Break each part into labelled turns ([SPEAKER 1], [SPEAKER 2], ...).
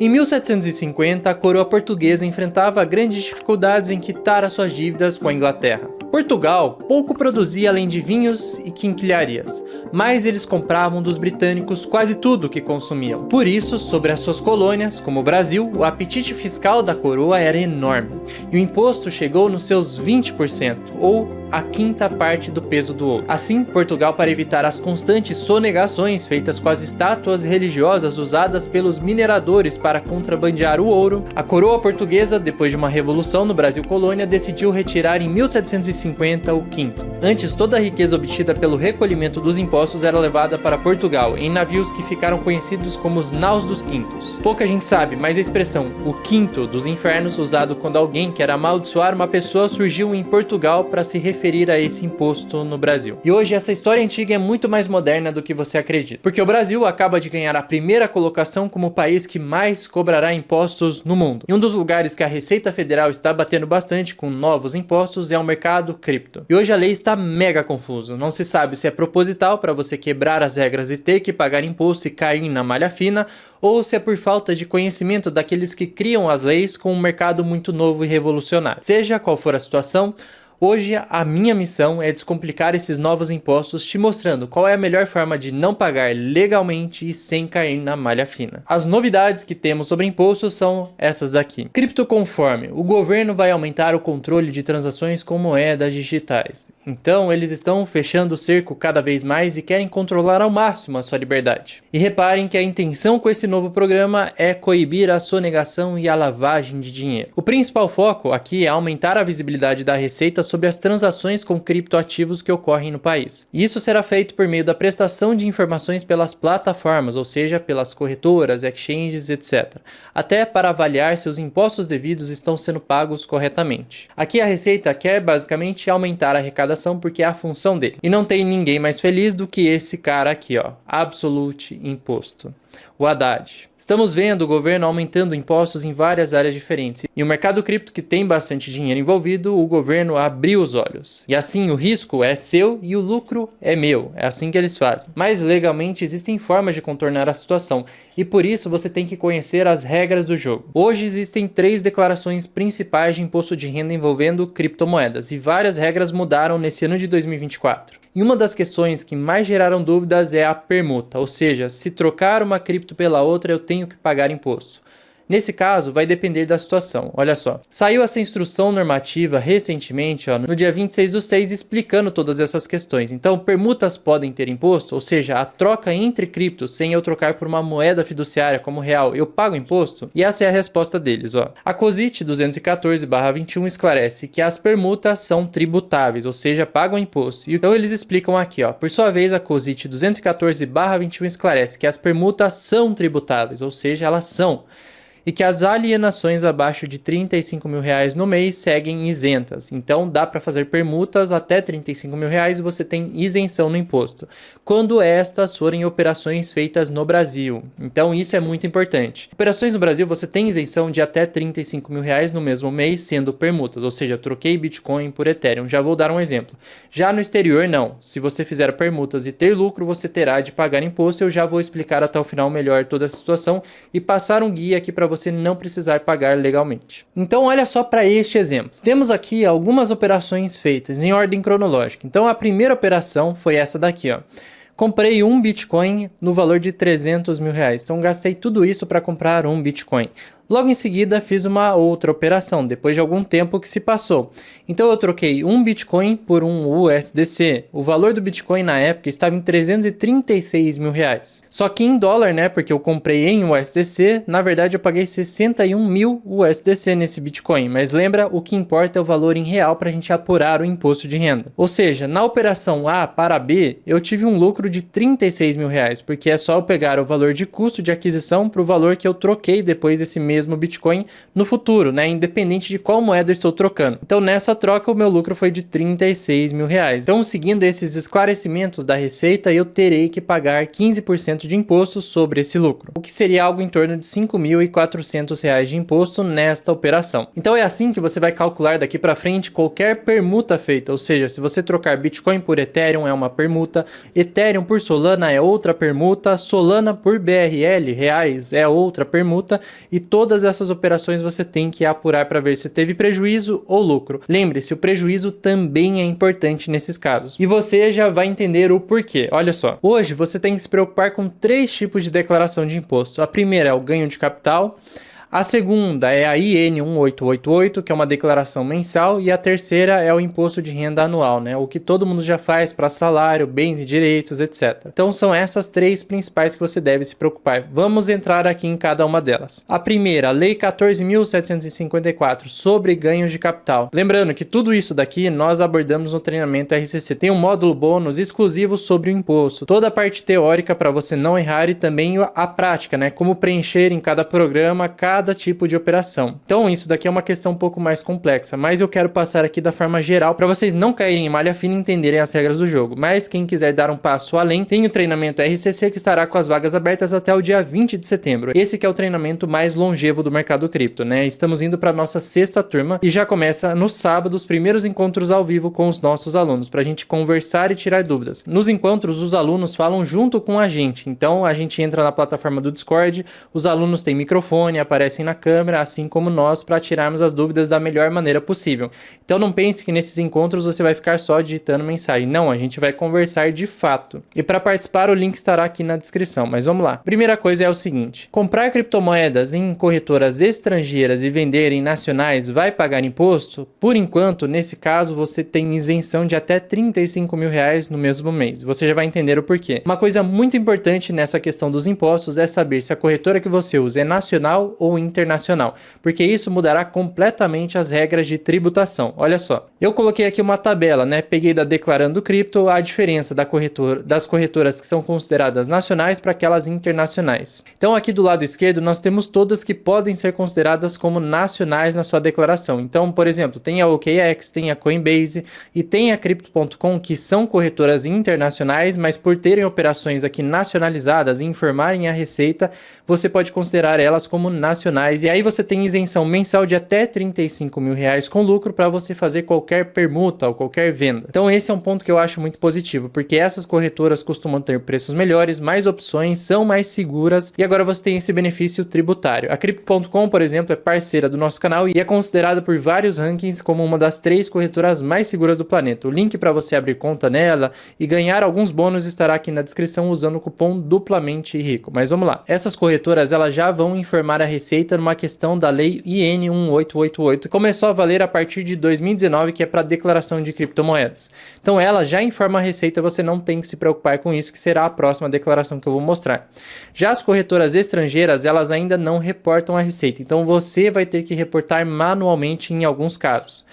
[SPEAKER 1] Em 1750, a coroa portuguesa enfrentava grandes dificuldades em quitar as suas dívidas com a Inglaterra. Portugal pouco produzia além de vinhos e quinquilharias, mas eles compravam dos britânicos quase tudo que consumiam. Por isso, sobre as suas colônias, como o Brasil, o apetite fiscal da coroa era enorme, e o imposto chegou nos seus 20%, ou a quinta parte do peso do ouro. Assim, Portugal, para evitar as constantes sonegações feitas com as estátuas religiosas usadas pelos mineradores para contrabandear o ouro, a coroa portuguesa, depois de uma revolução no Brasil colônia, decidiu retirar em 1750 o quinto. Antes, toda a riqueza obtida pelo recolhimento dos impostos era levada para Portugal, em navios que ficaram conhecidos como os naus dos quintos. Pouca gente sabe, mas a expressão "o quinto dos infernos", usado quando alguém quer amaldiçoar uma pessoa, surgiu em Portugal para se referir a esse imposto no Brasil. E hoje essa história antiga é muito mais moderna do que você acredita, porque o Brasil acaba de ganhar a primeira colocação como o país que mais cobrará impostos no mundo. E um dos lugares que a Receita Federal está batendo bastante com novos impostos é o mercado cripto. E hoje a lei está mega confusa, não se sabe se é proposital para você quebrar as regras e ter que pagar imposto e cair na malha fina, ou se é por falta de conhecimento daqueles que criam as leis com um mercado muito novo e revolucionário. Seja qual for a situação, hoje a minha missão é descomplicar esses novos impostos, te mostrando qual é a melhor forma de não pagar legalmente e sem cair na malha fina. As novidades que temos sobre impostos são essas daqui. Criptoconforme. O governo vai aumentar o controle de transações com moedas digitais. Então eles estão fechando o cerco cada vez mais e querem controlar ao máximo a sua liberdade. E reparem que a intenção com esse novo programa é coibir a sonegação e a lavagem de dinheiro. O principal foco aqui é aumentar a visibilidade da Receita sobre as transações com criptoativos que ocorrem no país. E isso será feito por meio da prestação de informações pelas plataformas, ou seja, pelas corretoras, exchanges, etc. Até para avaliar se os impostos devidos estão sendo pagos corretamente. Aqui a Receita quer basicamente aumentar a arrecadação porque é a função dele. E não tem ninguém mais feliz do que esse cara aqui, ó, Absolute Imposto. O Haddad. Estamos vendo o governo aumentando impostos em várias áreas diferentes. E o mercado cripto, que tem bastante dinheiro envolvido, o governo abriu os olhos. E assim o risco é seu e o lucro é meu. É assim que eles fazem. Mas legalmente existem formas de contornar a situação. E por isso você tem que conhecer as regras do jogo. Hoje existem 3 declarações principais de imposto de renda envolvendo criptomoedas. E várias regras mudaram nesse ano de 2024. E uma das questões que mais geraram dúvidas é a permuta, ou seja, se trocar uma cripto pela outra eu tenho que pagar imposto. Nesse caso, vai depender da situação. Olha só. Saiu essa instrução normativa recentemente, no dia 26/6, explicando todas essas questões. Então, permutas podem ter imposto, ou seja, a troca entre criptos sem eu trocar por uma moeda fiduciária como real, eu pago imposto? E essa é a resposta deles. A COSIT 214/21 esclarece que as permutas são tributáveis, ou seja, pagam imposto. Então, eles explicam aqui. Por sua vez, a COSIT 214/21 esclarece que as permutas são tributáveis, ou seja, elas são. E que as alienações abaixo de R$35 mil no mês seguem isentas. Então dá para fazer permutas até R$35 mil e você tem isenção no imposto, quando estas forem operações feitas no Brasil. Então isso é muito importante. Operações no Brasil você tem isenção de até R$35 mil no mesmo mês, sendo permutas, ou seja, troquei Bitcoin por Ethereum. Já vou dar um exemplo. Já no exterior não. Se você fizer permutas e ter lucro, você terá de pagar imposto. Eu já vou explicar até o final melhor toda a situação e passar um guia aqui para você não precisar pagar legalmente. Então olha só para este exemplo. Temos aqui algumas operações feitas em ordem cronológica. Então a primeira operação foi essa daqui, ó. Comprei um Bitcoin no valor de R$300 mil. Então gastei tudo isso para comprar um Bitcoin. Logo em seguida fiz uma outra operação, depois de algum tempo que se passou. Então eu troquei um Bitcoin por um USDC. O valor do Bitcoin na época estava em R$336 mil. Só que em dólar, né, porque eu comprei em USDC, na verdade eu paguei 61 mil USDC nesse Bitcoin. Mas lembra, o que importa é o valor em real para a gente apurar o imposto de renda. Ou seja, na operação A para B, eu tive um lucro de R$36 mil, porque é só eu pegar o valor de custo de aquisição para o valor que eu troquei depois desse mesmo mesmo Bitcoin no futuro, né? Independente de qual moeda eu estou trocando. Então nessa troca o meu lucro foi de 36 mil reais. Então seguindo esses esclarecimentos da Receita, eu terei que pagar 15% de imposto sobre esse lucro, o que seria algo em torno de R$ 5.400 de imposto nesta operação. Então é assim que você vai calcular daqui para frente qualquer permuta feita, ou seja, se você trocar Bitcoin por Ethereum é uma permuta, Ethereum por Solana é outra permuta, Solana por BRL, reais, é outra permuta, e todas essas operações você tem que apurar para ver se teve prejuízo ou lucro. Lembre-se, o prejuízo também é importante nesses casos. E você já vai entender o porquê. Olha só, hoje você tem que se preocupar com 3 tipos de declaração de imposto. A primeira é o ganho de capital. A segunda é a IN 1888, que é uma declaração mensal, e a terceira é o imposto de renda anual, né? O que todo mundo já faz para salário, bens e direitos, etc. Então são essas 3 principais que você deve se preocupar. Vamos entrar aqui em cada uma delas. A primeira, a Lei 14.754, sobre ganhos de capital. Lembrando que tudo isso daqui nós abordamos no treinamento RCC. Tem um módulo bônus exclusivo sobre o imposto, toda a parte teórica para você não errar e também a prática, né? Como preencher em cada programa, cada tipo de operação. Então isso daqui é uma questão um pouco mais complexa, mas eu quero passar aqui da forma geral para vocês não caírem em malha fina e entenderem as regras do jogo. Mas quem quiser dar um passo além, tem o treinamento RCC que estará com as vagas abertas até o dia 20 de setembro. Esse que é o treinamento mais longevo do mercado cripto, né? Estamos indo para nossa 6ª turma e já começa no sábado os primeiros encontros ao vivo com os nossos alunos, para a gente conversar e tirar dúvidas. Nos encontros, os alunos falam junto com a gente, então a gente entra na plataforma do Discord, os alunos têm microfone, aparecem na câmera, assim como nós, para tirarmos as dúvidas da melhor maneira possível. Então não pense que nesses encontros você vai ficar só digitando mensagem. Não, a gente vai conversar de fato. E para participar o link estará aqui na descrição, mas vamos lá. Primeira coisa é o seguinte: comprar criptomoedas em corretoras estrangeiras e vender em nacionais vai pagar imposto? Por enquanto, nesse caso, você tem isenção de até 35 mil reais no mesmo mês. Você já vai entender o porquê. Uma coisa muito importante nessa questão dos impostos é saber se a corretora que você usa é nacional ou internacional, porque isso mudará completamente as regras de tributação. Olha só, eu coloquei aqui uma tabela, né? Peguei da Declarando Cripto a diferença das corretoras que são consideradas nacionais para aquelas internacionais. Então aqui do lado esquerdo nós temos todas que podem ser consideradas como nacionais na sua declaração. Então, por exemplo, tem a OKX, tem a Coinbase e tem a Crypto.com, que são corretoras internacionais, mas por terem operações aqui nacionalizadas e informarem a Receita, você pode considerar elas como nacionais, e aí você tem isenção mensal de até 35 mil reais com lucro para você fazer qualquer permuta ou qualquer venda. Então esse é um ponto que eu acho muito positivo, porque essas corretoras costumam ter preços melhores, mais opções, são mais seguras, e agora você tem esse benefício tributário. A Crypto.com, por exemplo, é parceira do nosso canal e é considerada por vários rankings como uma das 3 corretoras mais seguras do planeta. O link para você abrir conta nela e ganhar alguns bônus estará aqui na descrição usando o cupom duplamente rico. Mas vamos lá. Essas corretoras elas já vão informar a Receita numa questão da Lei IN 1888, começou a valer a partir de 2019, que é para declaração de criptomoedas. Então ela já informa a Receita, você não tem que se preocupar com isso, que será a próxima declaração que eu vou mostrar. Já as corretoras estrangeiras, elas ainda não reportam a Receita, então você vai ter que reportar manualmente em alguns casos.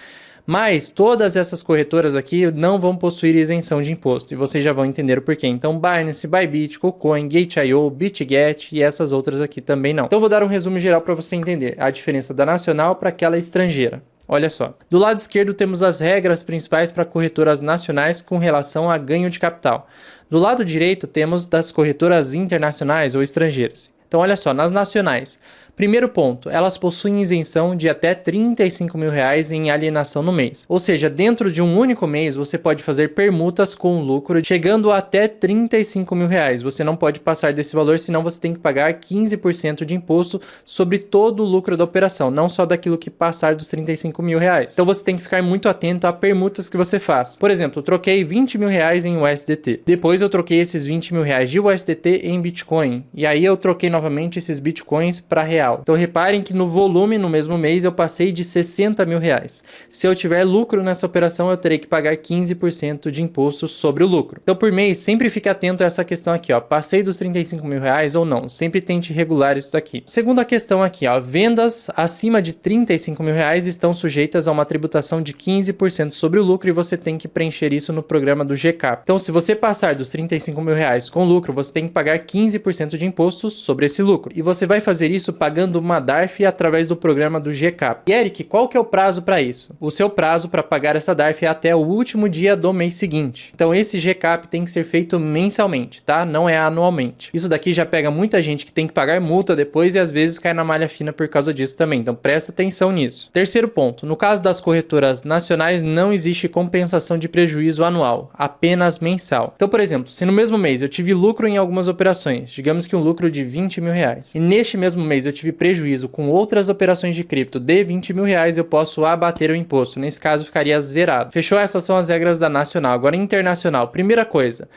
[SPEAKER 1] Mas todas essas corretoras aqui não vão possuir isenção de imposto, e vocês já vão entender o porquê. Então Binance, Bybit, KuCoin, Gate.io, BitGet e essas outras aqui também não. Então eu vou dar um resumo geral para você entender a diferença da nacional para aquela estrangeira. Olha só, do lado esquerdo temos as regras principais para corretoras nacionais com relação a ganho de capital. Do lado direito temos das corretoras internacionais ou estrangeiras. Então olha só, nas nacionais, primeiro ponto, elas possuem isenção de até 35 mil reais em alienação no mês. Ou seja, dentro de um único mês você pode fazer permutas com lucro chegando a até 35 mil reais. Você não pode passar desse valor, senão você tem que pagar 15% de imposto sobre todo o lucro da operação, não só daquilo que passar dos 35 mil reais. Então você tem que ficar muito atento a permutas que você faz. Por exemplo, eu troquei 20 mil reais em USDT. Depois eu troquei esses 20 mil reais de USDT em Bitcoin. E aí eu troquei novamente esses Bitcoins para real. Então reparem que no volume, no mesmo mês, eu passei de 60 mil reais. Se eu tiver lucro nessa operação, eu terei que pagar 15% de imposto sobre o lucro. Então por mês, sempre fique atento a essa questão aqui, ó. Passei dos 35 mil reais ou não. Sempre tente regular isso daqui. Segunda questão aqui, ó. Vendas acima de 35 mil reais estão sujeitas a uma tributação de 15% sobre o lucro e você tem que preencher isso no programa do GCAP. Então se você passar dos 35 mil reais com lucro, você tem que pagar 15% de imposto sobre esse lucro. E você vai fazer isso pagando pagando uma DARF através do programa do GCAP. E Eric, qual que é o prazo para isso? O seu prazo para pagar essa DARF é até o último dia do mês seguinte. Então esse GCAP tem que ser feito mensalmente, tá? Não é anualmente. Isso daqui já pega muita gente que tem que pagar multa depois e às vezes cai na malha fina por causa disso também. Então presta atenção nisso. Terceiro ponto, no caso das corretoras nacionais não existe compensação de prejuízo anual, apenas mensal. Então, por exemplo, se no mesmo mês eu tive lucro em algumas operações, digamos que um lucro de 20 mil reais, e neste mesmo mês eu tive prejuízo com outras operações de cripto de 20 mil reais, eu posso abater o imposto. Nesse caso ficaria zerado. Fechou? Essas são as regras da nacional. Agora internacional, primeira coisa,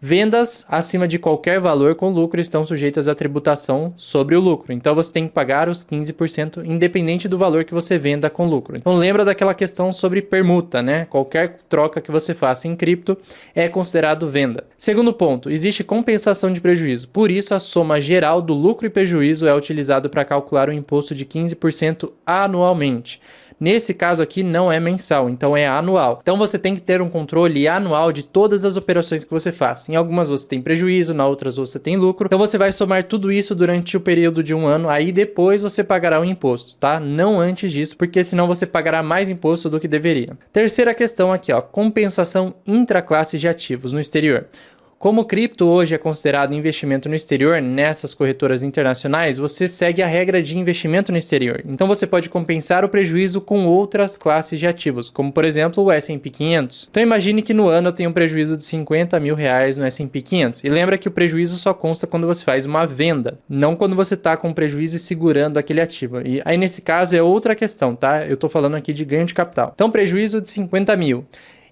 [SPEAKER 1] vendas acima de qualquer valor com lucro estão sujeitas à tributação sobre o lucro. Então você tem que pagar os 15% independente do valor que você venda com lucro. Então lembra daquela questão sobre permuta, né? Qualquer troca que você faça em cripto é considerado venda. Segundo ponto, existe compensação de prejuízo. Por isso a soma geral do lucro e prejuízo é utilizado para calcular o imposto de 15% anualmente. Nesse caso aqui não é mensal, então é anual. Então você tem que ter um controle anual de todas as operações que você faz. Em algumas você tem prejuízo, na outras você tem lucro. Então você vai somar tudo isso durante o período de um ano, aí depois você pagará o imposto, tá? Não antes disso, porque senão você pagará mais imposto do que deveria. Terceira questão aqui, ó, compensação intraclasse de ativos no exterior. Como o cripto hoje é considerado investimento no exterior, nessas corretoras internacionais, você segue a regra de investimento no exterior. Então você pode compensar o prejuízo com outras classes de ativos, como por exemplo o S&P 500. Então imagine que no ano eu tenho um prejuízo de 50 mil reais no S&P 500. E lembra que o prejuízo só consta quando você faz uma venda, não quando você está com prejuízo e segurando aquele ativo. E aí nesse caso é outra questão, tá? Eu estou falando aqui de ganho de capital. Então prejuízo de 50 mil.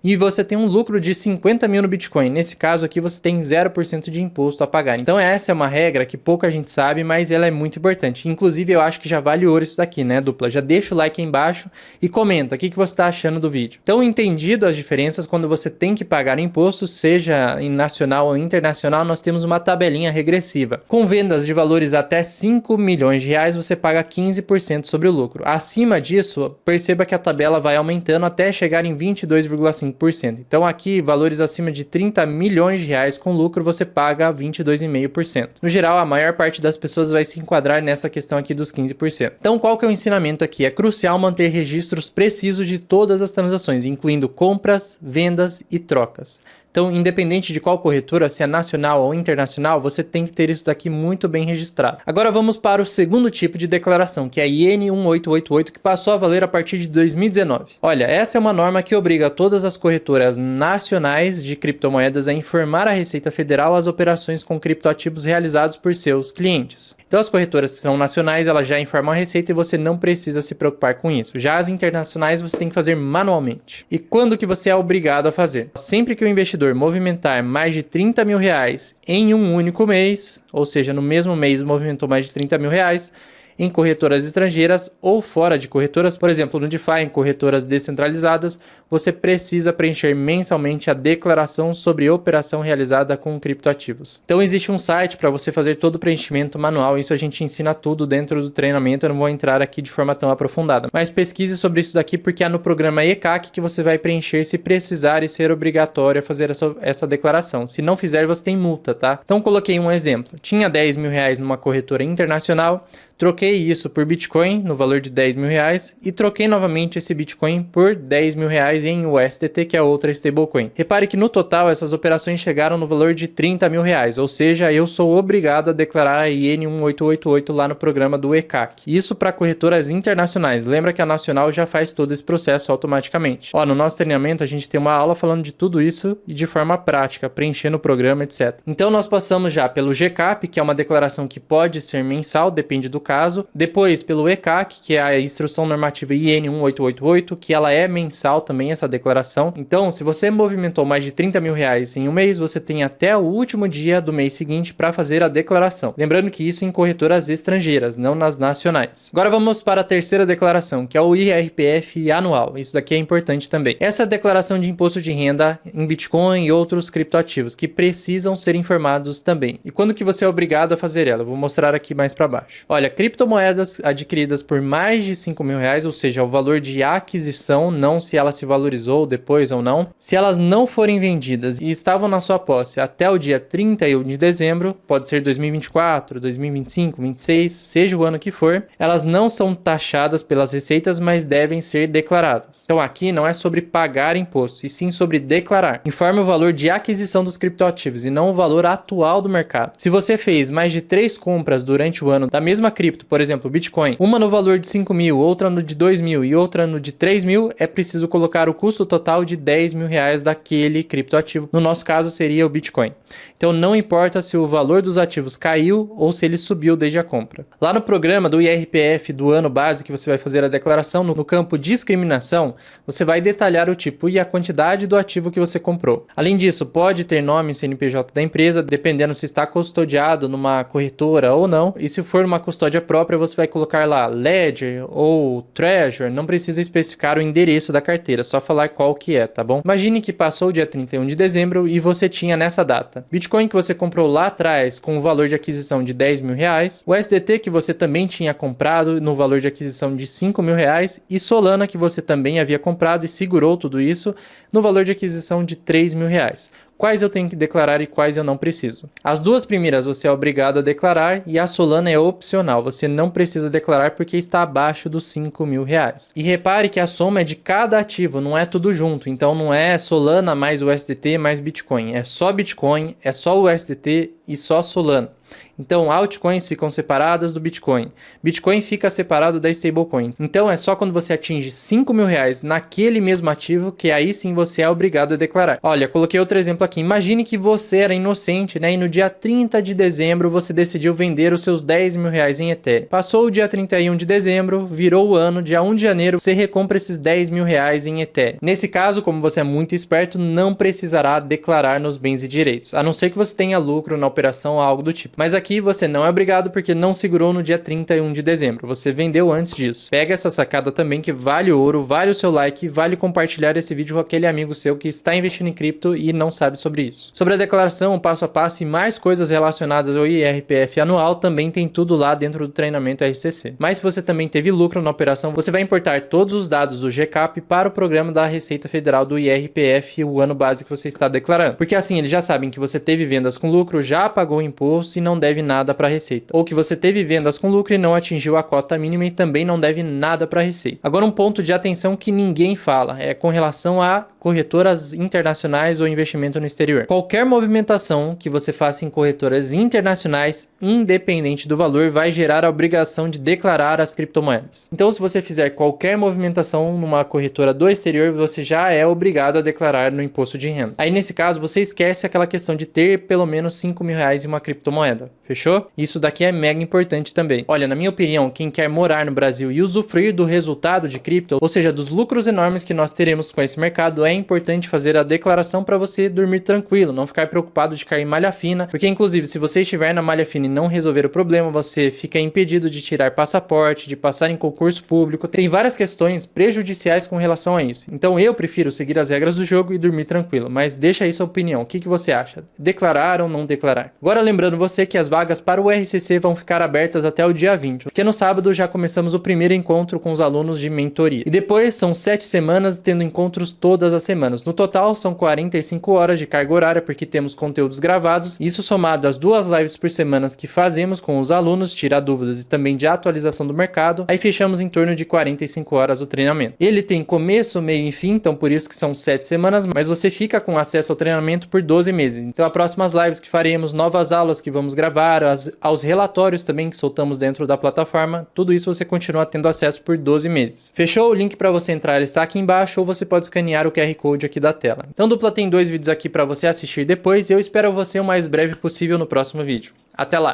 [SPEAKER 1] E você tem um lucro de 50 mil no Bitcoin. Nesse caso aqui você tem 0% de imposto a pagar. Então essa é uma regra que pouca gente sabe, mas ela é muito importante. Inclusive eu acho que já vale ouro isso daqui, né, dupla? Já deixa o like aí embaixo e comenta o que você está achando do vídeo. Então, entendido as diferenças, quando você tem que pagar imposto, seja em nacional ou internacional, nós temos uma tabelinha regressiva. Com vendas de valores até 5 milhões de reais, você paga 15% sobre o lucro. Acima disso, perceba que a tabela vai aumentando até chegar em 22,5%. Então aqui, valores acima de 30 milhões de reais com lucro, você paga 22,5%. No geral, a maior parte das pessoas vai se enquadrar nessa questão aqui dos 15%. Então qual que é o ensinamento aqui? É crucial manter registros precisos de todas as transações, incluindo compras, vendas e trocas. Então, independente de qual corretora, se é nacional ou internacional, você tem que ter isso daqui muito bem registrado. Agora vamos para o segundo tipo de declaração, que é a IN 1888, que passou a valer a partir de 2019. Olha, essa é uma norma que obriga todas as corretoras nacionais de criptomoedas a informar à Receita Federal as operações com criptoativos realizados por seus clientes. Então, as corretoras que são nacionais, elas já informam a Receita e você não precisa se preocupar com isso. Já as internacionais, você tem que fazer manualmente. E quando que você é obrigado a fazer? Sempre que o investidor movimentar mais de 30 mil reais em um único mês, ou seja, no mesmo mês movimentou mais de 30 mil reais, em corretoras estrangeiras ou fora de corretoras, por exemplo, no DeFi, em corretoras descentralizadas, você precisa preencher mensalmente a declaração sobre operação realizada com criptoativos. Então existe um site para você fazer todo o preenchimento manual, isso a gente ensina tudo dentro do treinamento, eu não vou entrar aqui de forma tão aprofundada, mas pesquise sobre isso daqui porque é no programa ECAC que você vai preencher se precisar e ser obrigatório a fazer essa declaração. Se não fizer, você tem multa, tá? Então coloquei um exemplo, tinha 10 mil reais numa corretora internacional, troquei isso por Bitcoin no valor de 10 mil reais e troquei novamente esse Bitcoin por 10 mil reais em USDT, que é outra stablecoin. Repare que no total essas operações chegaram no valor de 30 mil reais, ou seja, eu sou obrigado a declarar a IN 1888 lá no programa do ECAC. Isso para corretoras internacionais. Lembra que a nacional já faz todo esse processo automaticamente. Ó, no nosso treinamento a gente tem uma aula falando de tudo isso e de forma prática, preenchendo o programa, etc. Então nós passamos já pelo GCAP, que é uma declaração que pode ser mensal, depende do caso. Depois pelo ECAC, que é a Instrução Normativa IN 1888, que ela é mensal também, essa declaração. Então, se você movimentou mais de 30 mil reais em um mês, você tem até o último dia do mês seguinte para fazer a declaração. Lembrando que isso em corretoras estrangeiras, não nas nacionais. Agora vamos para a terceira declaração, que é o IRPF anual. Isso daqui é importante também. Essa declaração de imposto de renda em Bitcoin e outros criptoativos, que precisam ser informados também. E quando que você é obrigado a fazer ela? Eu vou mostrar aqui mais para baixo. Olha, criptomoedas adquiridas por mais de R$ 5.000, ou seja, o valor de aquisição, não se ela se valorizou depois ou não. Se elas não forem vendidas e estavam na sua posse até o dia 31 de dezembro, pode ser 2024, 2025, 2026, seja o ano que for, elas não são taxadas pelas receitas, mas devem ser declaradas. Então aqui não é sobre pagar imposto, e sim sobre declarar. Informe o valor de aquisição dos criptoativos e não o valor atual do mercado. Se você fez mais de 3 compras durante o ano da mesma cripto, por exemplo, Bitcoin, uma no valor de 5.000, outra no de 2.000 e outra no de 3.000, é preciso colocar o custo total de R$ 10.000 daquele criptoativo. No nosso caso seria o Bitcoin. Então não importa se o valor dos ativos caiu ou se ele subiu desde a compra. Lá no programa do IRPF do ano base que você vai fazer a declaração, no campo discriminação, você vai detalhar o tipo e a quantidade do ativo que você comprou. Além disso, pode ter nome e CNPJ da empresa, dependendo se está custodiado numa corretora ou não. E se for uma custódia própria, você vai colocar lá Ledger ou Treasure, não precisa especificar o endereço da carteira, só falar qual que é, tá bom? Imagine que passou o dia 31 de dezembro e você tinha nessa data Bitcoin que você comprou lá atrás com o valor de aquisição de R$ 10.000, o SDT que você também tinha comprado no valor de aquisição de R$ 5.000 e Solana que você também havia comprado e segurou tudo isso no valor de aquisição de R$ 3.000. Quais eu tenho que declarar e quais eu não preciso. As duas primeiras você é obrigado a declarar e a Solana é opcional, você não precisa declarar porque está abaixo dos R$ 5.000. E repare que a soma é de cada ativo, não é tudo junto, então não é Solana mais o SDT mais Bitcoin, é só Bitcoin, é só o SDT e só Solana. Então, altcoins ficam separadas do Bitcoin. Bitcoin fica separado da stablecoin. Então, é só quando você atinge R$ 5.000 naquele mesmo ativo que aí sim você é obrigado a declarar. Olha, coloquei outro exemplo aqui. Imagine que você era inocente, né? E no dia 30 de dezembro você decidiu vender os seus R$ 10.000 em Ethereum. Passou o dia 31 de dezembro, virou o ano, dia 1 de janeiro, você recompra esses R$ 10.000 em Ethereum. Nesse caso, como você é muito esperto, não precisará declarar nos bens e direitos, a não ser que você tenha lucro na operação ou algo do tipo. Mas aqui você não é obrigado porque não segurou no dia 31 de dezembro, você vendeu antes disso. Pega essa sacada também que vale ouro, vale o seu like, vale compartilhar esse vídeo com aquele amigo seu que está investindo em cripto e não sabe sobre isso. Sobre a declaração, passo a passo e mais coisas relacionadas ao IRPF anual, também tem tudo lá dentro do treinamento RCC. Mas se você também teve lucro na operação, você vai importar todos os dados do GCAP para o programa da Receita Federal do IRPF, o ano base que você está declarando. Porque assim, eles já sabem que você teve vendas com lucro, já pagou o imposto e não deve nada para a Receita. Ou que você teve vendas com lucro e não atingiu a cota mínima e também não deve nada para a Receita. Agora um ponto de atenção que ninguém fala é com relação a corretoras internacionais ou investimento no exterior. Qualquer movimentação que você faça em corretoras internacionais, independente do valor, vai gerar a obrigação de declarar as criptomoedas. Então se você fizer qualquer movimentação numa corretora do exterior, você já é obrigado a declarar no imposto de renda. Aí nesse caso você esquece aquela questão de ter pelo menos R$ 5.000 em uma criptomoeda. Fechou? Isso daqui é mega importante também. Olha, na minha opinião, quem quer morar no Brasil e usufruir do resultado de cripto, ou seja, dos lucros enormes que nós teremos com esse mercado, é importante fazer a declaração para você dormir tranquilo, não ficar preocupado de cair em malha fina, porque inclusive se você estiver na malha fina e não resolver o problema, você fica impedido de tirar passaporte, de passar em concurso público, tem várias questões prejudiciais com relação a isso. Então eu prefiro seguir as regras do jogo e dormir tranquilo, mas deixa aí sua opinião, o que você acha? Declarar ou não declarar? Agora lembrando você que as vagas para o RCC vão ficar abertas até o dia 20, porque no sábado já começamos o primeiro encontro com os alunos de mentoria. E depois são 7 semanas tendo encontros todas as semanas. No total são 45 horas de carga horária, porque temos conteúdos gravados. Isso somado às 2 lives por semana que fazemos com os alunos, tirar dúvidas e também de atualização do mercado, aí fechamos em torno de 45 horas o treinamento. Ele tem começo, meio e fim, então por isso que são 7 semanas, mas você fica com acesso ao treinamento por 12 meses. Então as próximas lives que faremos, novas aulas que vamos gravar, aos relatórios também que soltamos dentro da plataforma, tudo isso você continua tendo acesso por 12 meses. Fechou? O link para você entrar está aqui embaixo ou você pode escanear o QR Code aqui da tela. Então Dupla tem 2 vídeos aqui para você assistir depois e eu espero você o mais breve possível no próximo vídeo. Até lá!